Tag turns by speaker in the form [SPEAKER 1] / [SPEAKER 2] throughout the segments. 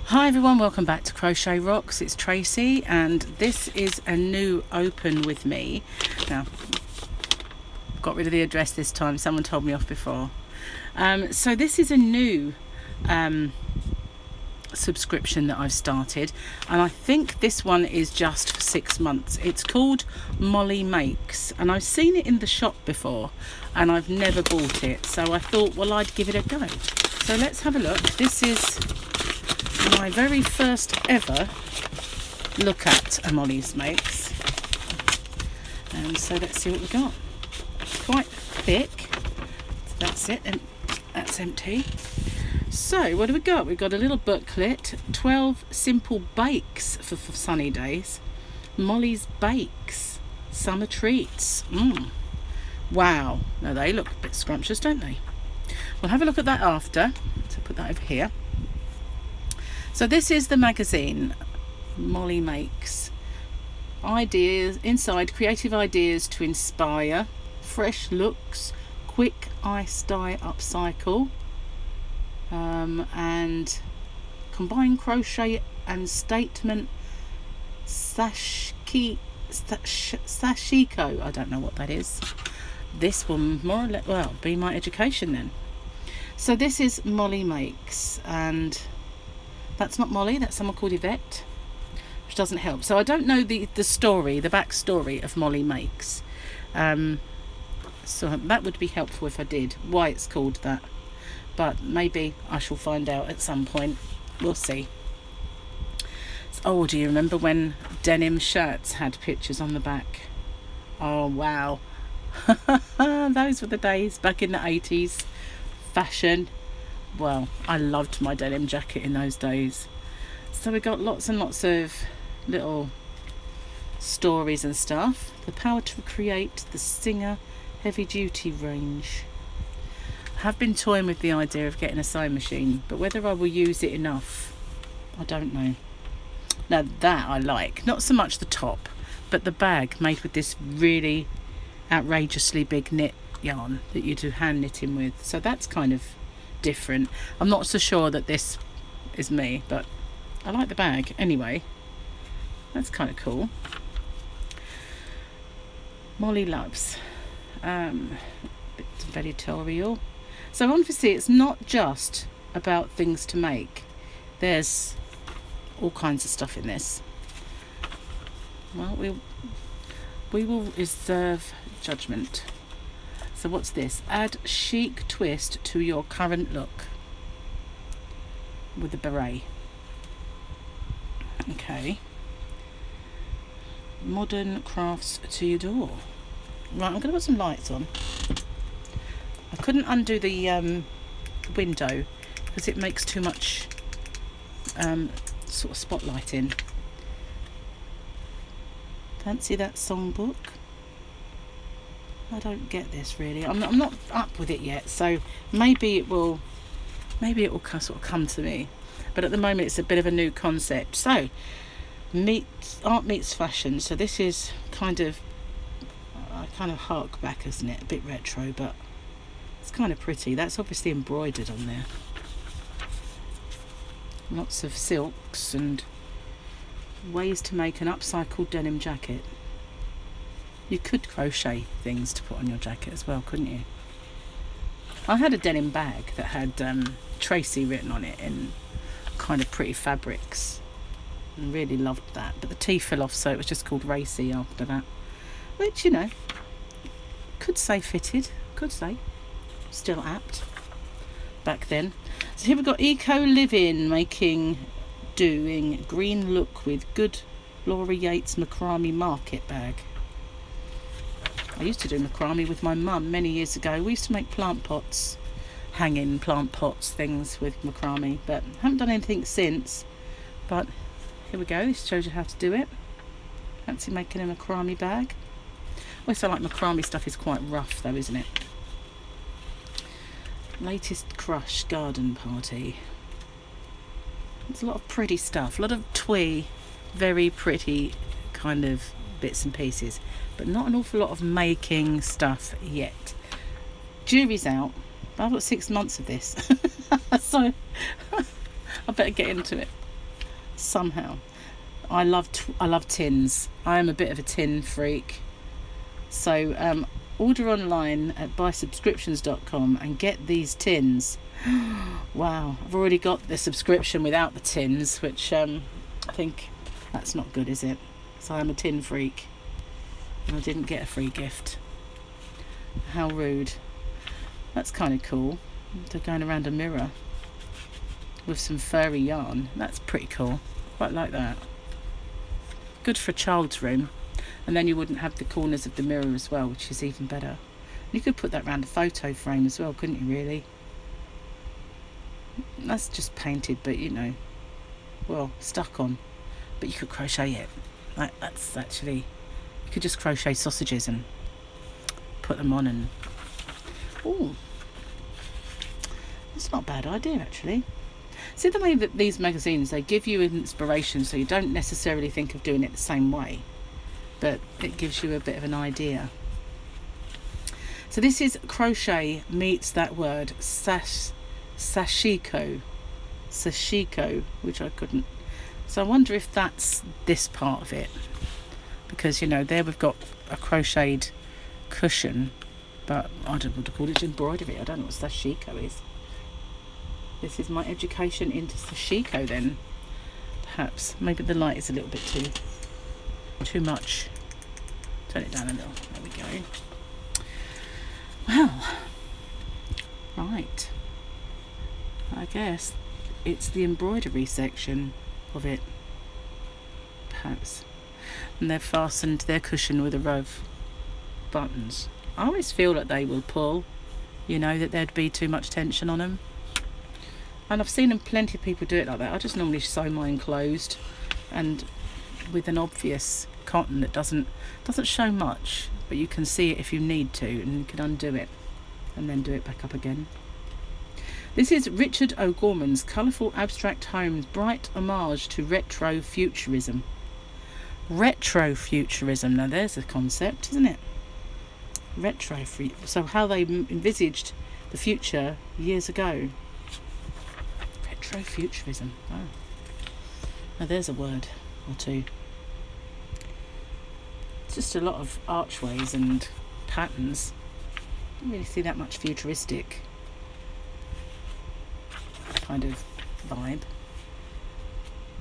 [SPEAKER 1] Hi everyone, welcome back to Crochet Rocks. It's Tracy and this is a new open with me. Now, got rid of the address this time, someone told me off before. So this is a new subscription that I've started, and I think this one is just for 6 months. It's called Mollies Makes, and I've seen it in the shop before and I've never bought it, so I thought, well, I'd give it a go. So let's have a look. This is my very first ever look at a Mollies Makes, and so let's see what we got. It's quite thick, so that's it, and that's empty. So what do we got? We've got a little booklet, 12 simple bakes for sunny days. Mollies Bakes, summer treats. Wow, now they look a bit scrumptious, don't they? We'll have a look at that after, so put that over here. So this is the magazine, Mollies Makes. Ideas, inside creative ideas to inspire, fresh looks, quick ice dye upcycle, and combine crochet and statement sashiko. I don't know what that is. This will more or less, well, be my education then. So this is Mollies Makes, and that's not Mollie, that's someone called Yvette, which doesn't help. So I don't know the story, the backstory of Mollies Makes. So that would be helpful if I did, why it's called that. But maybe I shall find out at some point. We'll see. Oh, do you remember when denim shirts had pictures on the back? Oh, wow. Those were the days back in the 80s. Fashion. Well, I loved my denim jacket in those days. So we got lots and lots of little stories and stuff. The power to create the Singer heavy duty range. I have been toying with the idea of getting a sewing machine, but whether I will use it enough, I don't know. Now that I like, not so much the top, but the bag made with this really outrageously big knit yarn that you do hand knitting with. So that's kind of different. I'm not so sure that this is me, but I like the bag anyway. That's kind of cool. Mollie loves it's very editorial. So obviously it's not just about things to make. There's all kinds of stuff in this. Well, we will reserve judgment. So what's this? Add chic twist to your current look with a beret. Okay. Modern crafts to your door. Right, I'm going to put some lights on. I couldn't undo the window because it makes too much sort of spotlighting. Fancy that songbook? I don't get this really. I'm not up with it yet, so maybe it will sort of come to me. But at the moment it's a bit of a new concept. So art meets fashion. So this is kind of hark back, isn't it? A bit retro, but it's kind of pretty. That's obviously embroidered on there. Lots of silks and ways to make an upcycled denim jacket. You could crochet things to put on your jacket as well, couldn't you? I had a denim bag that had Tracy written on it in kind of pretty fabrics, and really loved that. But the T fell off, so it was just called Racy after that. Which, you know, could say fitted, could say. Still apt back then. So here we've got Eco Living doing green look with good Laura Yates macrame market bag. I used to do macrame with my mum many years ago. We used to make plant pots, hanging plant pots things with macrame, but haven't done anything since. But here we go, this shows you how to do it. Fancy making a macrame bag. I always feel like macrame stuff is quite rough though, isn't it? Latest crush garden party. There's a lot of pretty stuff, a lot of twee, very pretty kind of bits and pieces, but not an awful lot of making stuff yet. Jury's out. I've got 6 months of this. So I better get into it. somehow. I love tins. I am a bit of a tin freak. So order online at buysubscriptions.com and get these tins. Wow, I've already got the subscription without the tins, which I think that's not good, is it? So I'm a tin freak and I didn't get a free gift. How rude. That's kind of cool. They're going around a mirror with some furry yarn. That's pretty cool. Quite like that. Good for a child's room. And then you wouldn't have the corners of the mirror as well, which is even better. You could put that around a photo frame as well, couldn't you, really? That's just painted, but you know, well, stuck on. But you could crochet it. That's actually, you could just crochet sausages and put them on and, oh, that's not a bad idea actually. See the way that these magazines, they give you inspiration, so you don't necessarily think of doing it the same way, but it gives you a bit of an idea. So this is crochet meets that word sashiko, which I couldn't. So I wonder if that's this part of it, because you know there we've got a crocheted cushion, but I don't know what to call it, embroidery. I don't know what sashiko is. This is my education into sashiko then, perhaps. Maybe the light is a little bit too much. Turn it down a little. There we go. Well, right. I guess it's the embroidery section of it, perhaps. And they've fastened their cushion with a row of buttons. I always feel that they will pull, you know, that there'd be too much tension on them. And I've seen plenty of people do it like that. I just normally sew mine closed and with an obvious cotton that doesn't show much, but you can see it if you need to, and you can undo it and then do it back up again. This is Richard O'Gorman's Colourful Abstract Homes, bright homage to retro futurism. Retro futurism, now there's a concept, isn't it? So how they envisaged the future years ago. Retrofuturism. Oh. Now there's a word or two. It's just a lot of archways and patterns. Don't really see that much futuristic kind of vibe.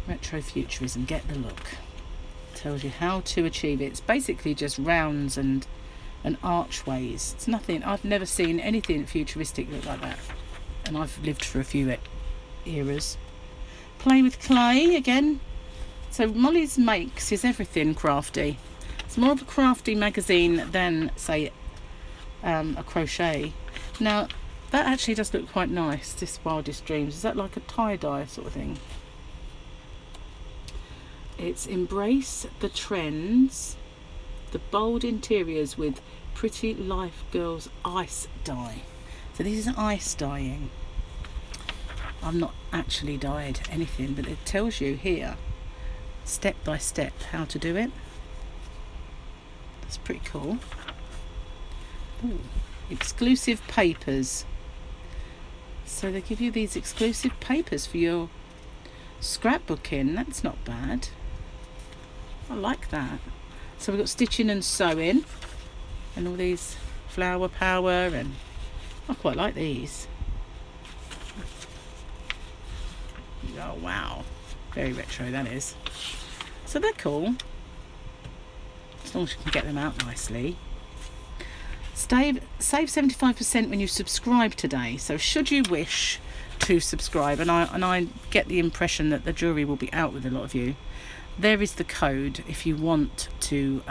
[SPEAKER 1] Retrofuturism, get the look. Tells you how to achieve it. It's basically just rounds and archways. It's nothing. I've never seen anything futuristic look like that, and I've lived for a few eras. Play with clay again. So Mollies Makes is everything crafty. It's more of a crafty magazine than say a crochet. Now that actually does look quite nice, this Wildest Dreams. Is that like a tie-dye sort of thing? It's embrace the trends, the bold interiors with pretty life girls ice dye. So this is ice dyeing. I've not actually dyed anything, but it tells you here step by step how to do it. That's pretty cool. Ooh, exclusive papers. So they give you these exclusive papers for your scrapbooking. That's not bad. I like that. So we've got stitching and sewing and all these flower power, and I quite like these. Oh wow, very retro that is. So they're cool, as long as you can get them out nicely. Save 75% when you subscribe today. So should you wish to subscribe, and I get the impression that the jury will be out with a lot of you, there is the code if you want to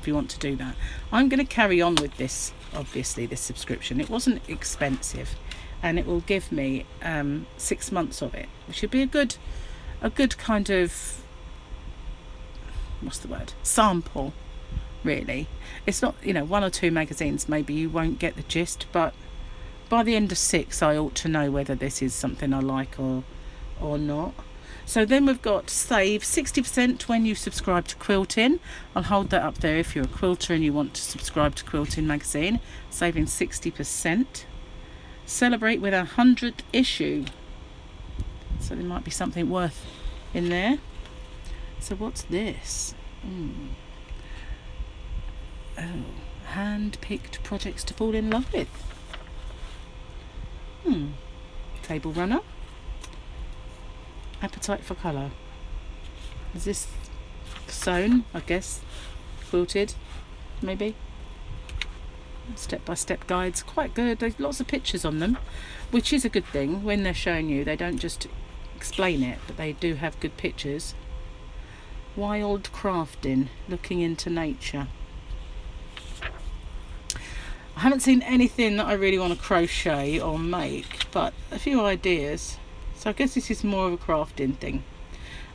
[SPEAKER 1] do that. I'm going to carry on with this, obviously, this subscription. It wasn't expensive, and it will give me 6 months of it, which would be a good kind of, what's the word, sample, really. It's not, you know, 1 or 2 magazines, maybe you won't get the gist, but by the end of 6 I ought to know whether this is something I like or not. So then we've got save 60% when you subscribe to Quilting. I'll hold that up there if you're a quilter and you want to subscribe to Quilting magazine, saving 60%. Celebrate with our 100th issue. So there might be something worth in there. So what's this? Oh, hand-picked projects to fall in love with. Table runner. Appetite for colour. Is this sewn, I guess? Quilted, maybe? Step-by-step guides, quite good. There's lots of pictures on them, which is a good thing. When they're showing you, they don't just explain it, but they do have good pictures. Wild crafting, looking into nature. I haven't seen anything that I really want to crochet or make, but a few ideas. So I guess this is more of a crafting thing.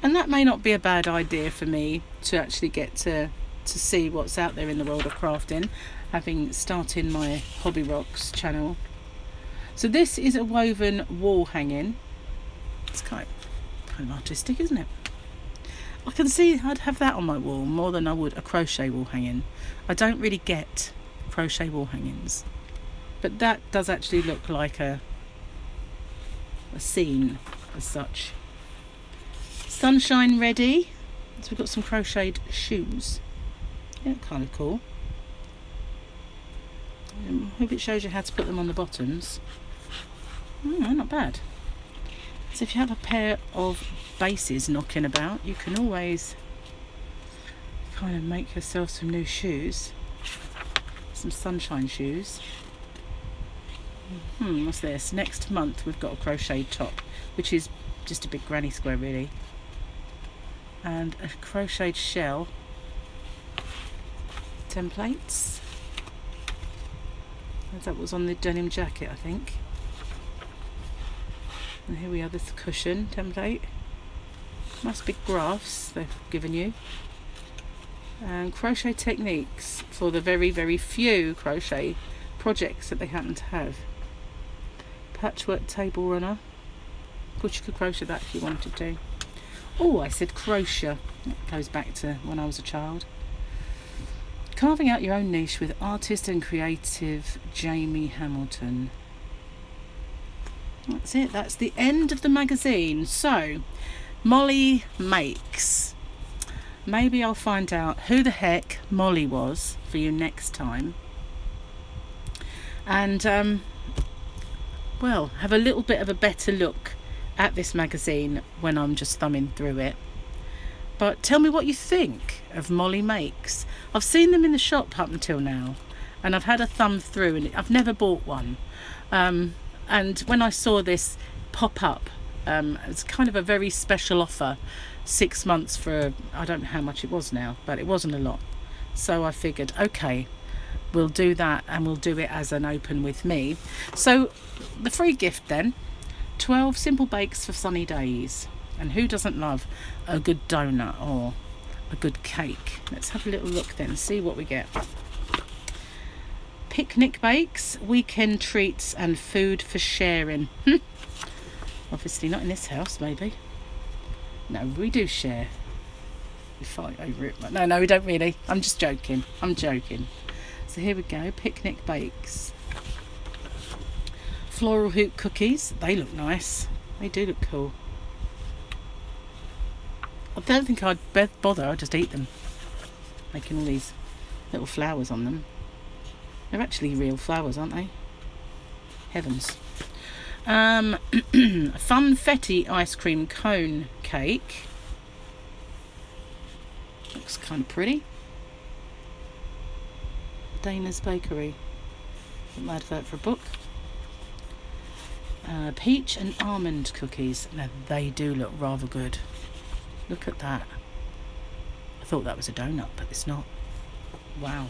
[SPEAKER 1] And that may not be a bad idea for me to actually get to see what's out there in the world of crafting, having started my Hobby Rocks channel. So this is a woven wall hanging. It's kind of artistic, isn't it? I can see I'd have that on my wall more than I would a crochet wall hanging. I don't really get crochet wall hangings, but that does actually look like a scene as such. Sunshine ready. So we've got some crocheted shoes. Yeah, kind of cool. I hope it shows you how to put them on the bottoms. Not bad. So if you have a pair of bases knocking about, you can always kind of make yourself some new shoes. Some sunshine shoes. What's this? Next month we've got a crochet top, which is just a big granny square really, and a crocheted shell templates. That was on the denim jacket, I think. And here we have this cushion template. Nice big graphs they've given you. And crochet techniques for the very, very few crochet projects that they happen to have. Patchwork table runner. Of course you could crochet that if you wanted to. Oh, I said crochet. That goes back to when I was a child. Carving out your own niche with artist and creative Jamie Hamilton. That's it. That's the end of the magazine. So, Mollie Makes. Maybe I'll find out who the heck Mollie was for you next time. And, well, have a little bit of a better look at this magazine when I'm just thumbing through it. But tell me what you think of Mollie Makes. I've seen them in the shop up until now, and I've had a thumb through, and I've never bought one. And when I saw this pop up, it's kind of a very special offer. 6 months for, I don't know how much it was now, but it wasn't a lot. So I figured, okay, we'll do that, and we'll do it as an open with me. So the free gift then, 12 simple bakes for sunny days. And who doesn't love a good donut or a good cake? Let's have a little look then, see what we get. Picnic bakes, weekend treats and food for sharing. Obviously not in this house, maybe. No, we do share. We fight over it. No, we don't really. I'm just joking. I'm joking. So here we go, picnic bakes. Floral hoop cookies. They look nice. They do look cool. I don't think I'd bother. I'd just eat them. Making all these little flowers on them. They're actually real flowers, aren't they? Heavens. Funfetti ice cream cone cake. Looks kind of pretty. Dana's Bakery. An advert for a book. Peach and almond cookies. Now they do look rather good. Look at that. I thought that was a donut, but it's not. Wow.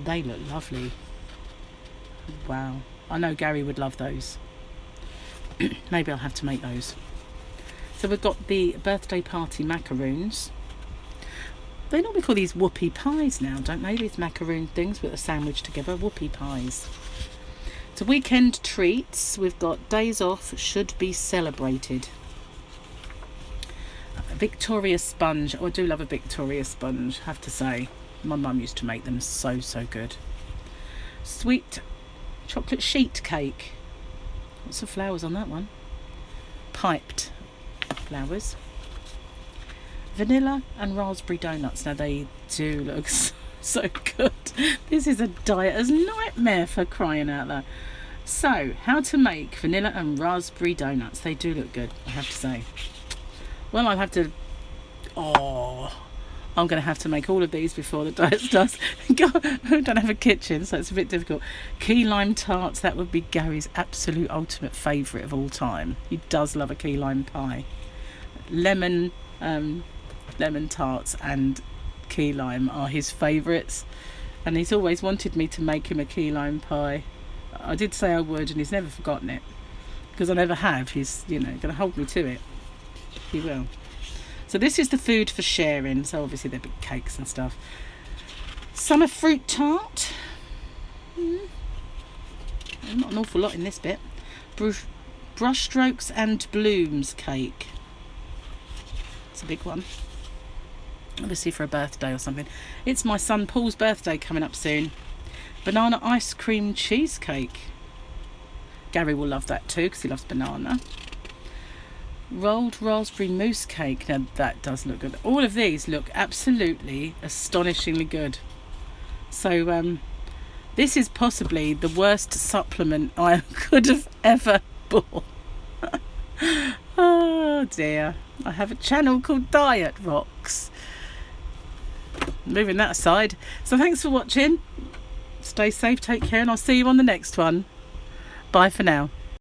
[SPEAKER 1] They look lovely. Wow. I know Gary would love those. Maybe I'll have to make those. So we've got the birthday party macaroons. They normally call these whoopie pies now, don't they? These macaroon things with a sandwich together. Whoopie pies. So weekend treats. We've got days off should be celebrated. A Victoria sponge. Oh, I do love a Victoria sponge, I have to say. My mum used to make them so good. Sweet chocolate sheet cake. Lots of flowers on that one. Piped flowers. Vanilla and raspberry donuts. Now they do look so good. This is a dieter's nightmare, for crying out loud. So, how to make vanilla and raspberry donuts. They do look good, I have to say. Well, I'll have to... Oh, I'm going to have to make all of these before the diet starts. I don't have a kitchen, so it's a bit difficult. Key lime tarts. That would be Gary's absolute ultimate favourite of all time. He does love a key lime pie. Lemon tarts and key lime are his favourites, and he's always wanted me to make him a key lime pie. I did say I would, and he's never forgotten it, because I never have. He's, going to hold me to it. He will. So this is the food for sharing. So obviously they're big cakes and stuff. Summer fruit tart. Not an awful lot in this bit. Brush strokes and blooms cake. It's a big one. Obviously for a birthday or something. It's my son Paul's birthday coming up soon. Banana ice cream cheesecake. Gary will love that too, because he loves banana. Rolled raspberry mousse cake. Now that does look good. All of these look absolutely astonishingly good. So this is possibly the worst supplement I could have ever bought. Oh dear. I have a channel called Diet Rocks. Moving that aside. So thanks for watching. Stay safe, take care, and I'll see you on the next one. Bye for now.